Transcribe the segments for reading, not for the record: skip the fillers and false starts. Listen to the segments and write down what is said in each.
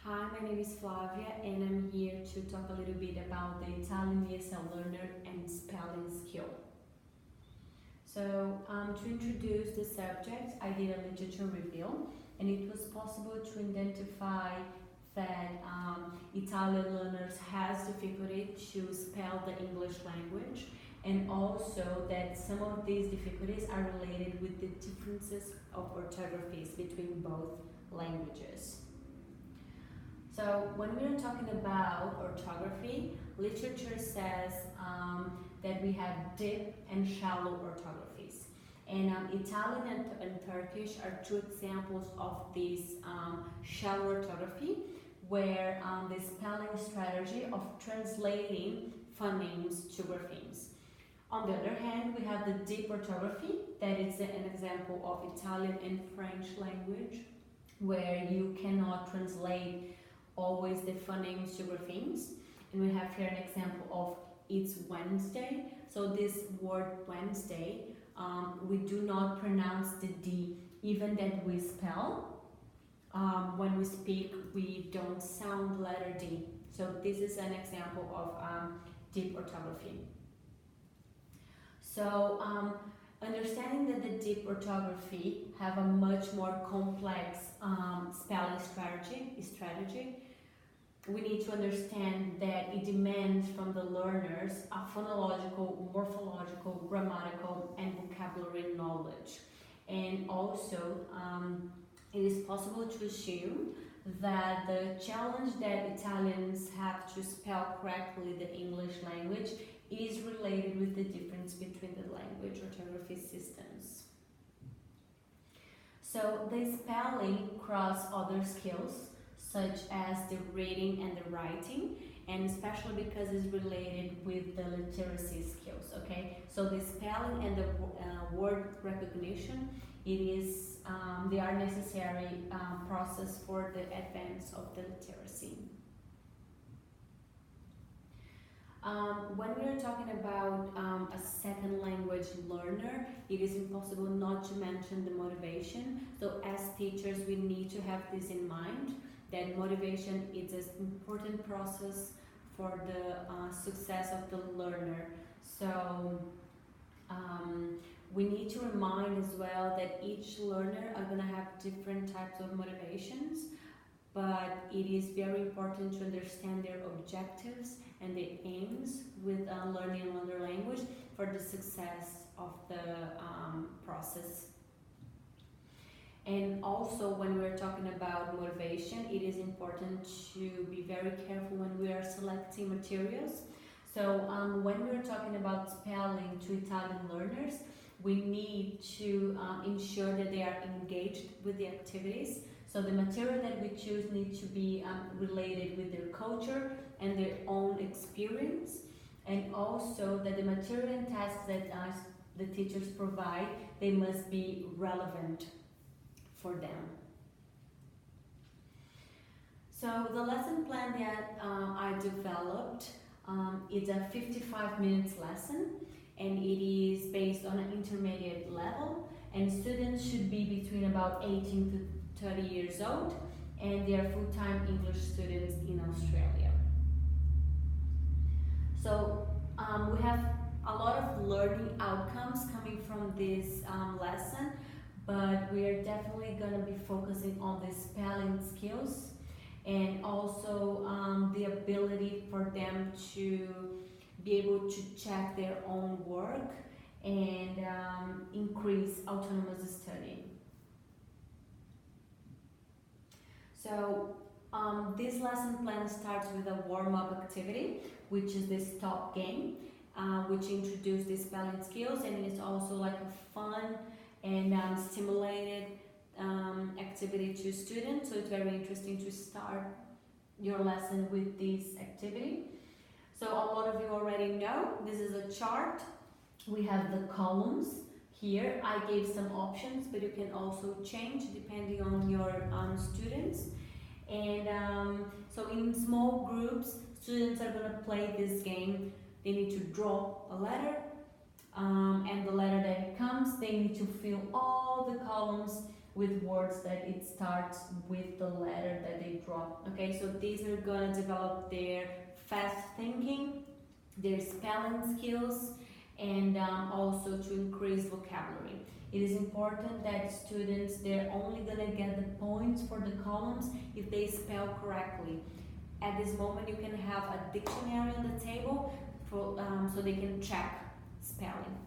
Hi, my name is Flavia and I'm here to talk a little bit about the Italian ESL learner and spelling skill. To introduce the subject, I did a literature review and it was possible to identify that Italian learners has difficulty to spell the English language, and also that some of these difficulties are related with the differences of orthographies between both languages. So when we are talking about orthography, literature says that we have deep and shallow orthographies. And Italian and Turkish are two examples of this shallow orthography, where the spelling strategy of translating phonemes to graphemes. On the other hand, we have the deep orthography, that is an example of Italian and French language, where you cannot translate always the phonemes to graphemes. And we have here an example of it's Wednesday. So this word Wednesday, we do not pronounce the D even that we spell. When we speak, we don't sound letter D. So this is an example of deep orthography. So understanding that the deep orthography have a much more complex spelling strategy, we need to understand that it demands from the learners a phonological, morphological, grammatical, and vocabulary knowledge. And also, it is possible to assume that the challenge that Italians have to spell correctly the English language is related with the difference between the language orthography systems. So the spelling cross other skills such as the reading and the writing, and especially because it's related with the literacy skills, okay? So the spelling and the word recognition, they are necessary process for the advance of the literacy. When we are talking about a second language learner, it is impossible not to mention the motivation. So as teachers, we need to have this in mind, that motivation is an important process for the success of the learner. So we need to remind as well that each learner are going to have different types of motivations, but it is very important to understand their objectives and their aims with learning another language for the success of the process. And also, when we're talking about motivation, it is important to be very careful when we are selecting materials. So when we're talking about spelling to Italian learners, we need to ensure that they are engaged with the activities. So the material that we choose needs to be related with their culture and their own experience, and also that the material and tasks that the teachers provide, they must be relevant for them. So the lesson plan that I developed is a 55 minutes lesson, and it is based on an intermediate level, and students should be between about 18 to 30 years old, and they are full-time English students in Australia. So we have a lot of learning outcomes coming from this lesson, but we are definitely going to be focusing on the spelling skills and also the ability for them to be able to check their own work and increase autonomous study. So this lesson plan starts with a warm-up activity, which is the stop game, which introduces the spelling skills, and it's also like a fun and stimulated activity to students. So it's very interesting to start your lesson with this activity. So a lot of you already know, this is a chart. We have the columns here. I gave some options, but you can also change depending on your students. And so in small groups, students are going to play this game. They need to draw a letter, and the letter that comes, they need to fill all the columns with words that it starts with the letter that they draw. Okay, so these are gonna develop their fast thinking, their spelling skills, and also to increase vocabulary. It is important that students, they're only gonna get the points for the columns if they spell correctly. At this moment, you can have a dictionary on the table for, so they can check spelling.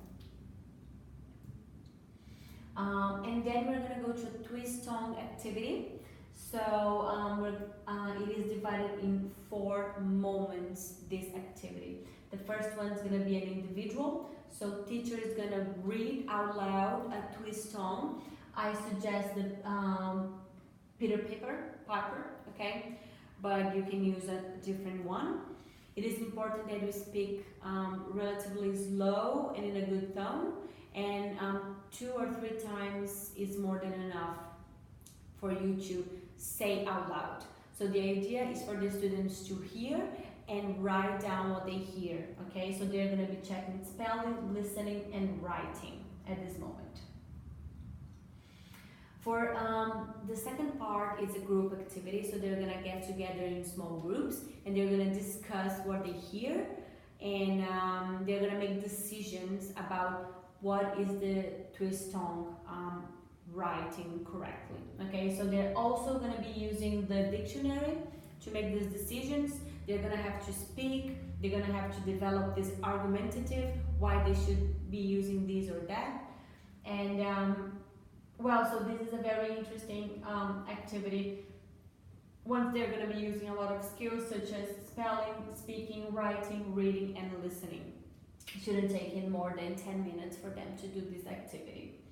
And then we're gonna go to a twist tongue activity. So it is divided in 4 moments, this activity. The first one is gonna be an individual. So teacher is gonna read out loud a twist tongue. I suggest the Peter Piper, okay? But you can use a different one. It is important that you speak relatively slow and in a good tone, and 2 or 3 times is more than enough for you to say out loud. So the idea is for the students to hear and write down what they hear, okay? So they're gonna be checking spelling, listening, and writing at this moment. For the second part, it's a group activity, so they're gonna get together in small groups and they're gonna discuss what they hear, and they're gonna make decisions about what is the twist tongue writing correctly. Okay, so they're also gonna be using the dictionary to make these decisions. They're gonna have to speak, they're gonna have to develop this argumentative, why they should be using this or that. And well, so this is a very interesting activity. Once they're going to be using a lot of skills such as spelling, speaking, writing, reading, and listening. It shouldn't take in more than 10 minutes for them to do this activity.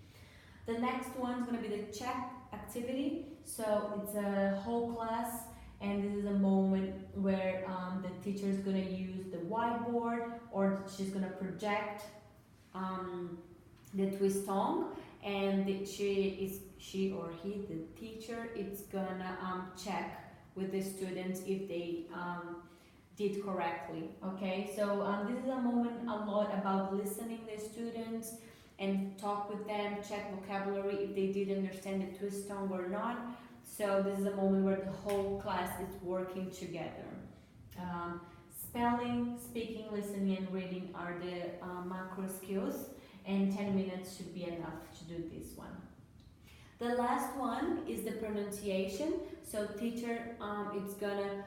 The next one is going to be the check activity. So it's a whole class, and this is a moment where the teacher is going to use the whiteboard, or she's going to project the twist tongue. And she or he, the teacher, is gonna check with the students if they did correctly. Okay, so this is a moment a lot about listening to the students and talk with them, check vocabulary if they did understand the twist tongue or not. So this is a moment where the whole class is working together. Spelling, speaking, listening, and reading are the macro skills, and 10 minutes should be enough to do this one. The last one is the pronunciation. So teacher is gonna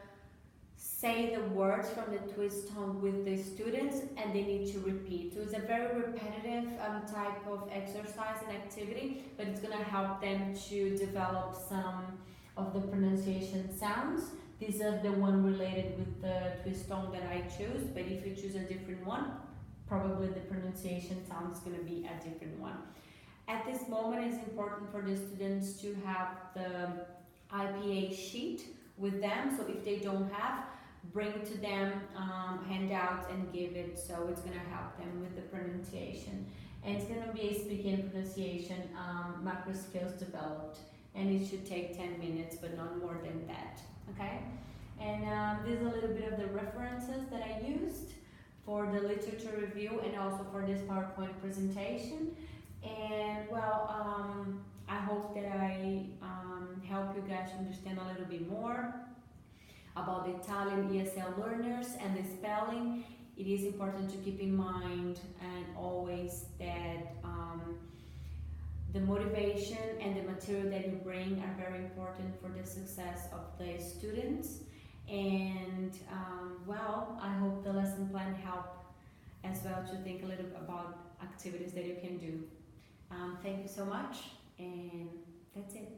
say the words from the twist tongue with the students, and they need to repeat. So it's a very repetitive type of exercise and activity, but it's gonna help them to develop some of the pronunciation sounds. These are the one related with the twist tongue that I chose, but if you choose a different one, probably the pronunciation sound is going to be a different one. At this moment, it's important for the students to have the IPA sheet with them. So if they don't have, bring to them handouts and give it. So it's going to help them with the pronunciation. And it's going to be a speaking and pronunciation macro skills developed. And it should take 10 minutes, but not more than that. Okay? And this is a little bit of the references that I used for the literature review and also for this PowerPoint presentation. And well, I hope that I help you guys understand a little bit more about the Italian ESL learners and the spelling. It is important to keep in mind and always that the motivation and the material that you bring are very important for the success of the students. And well, I hope the lesson plan helped as well to think a little about activities that you can do. Thank you so much, and that's it.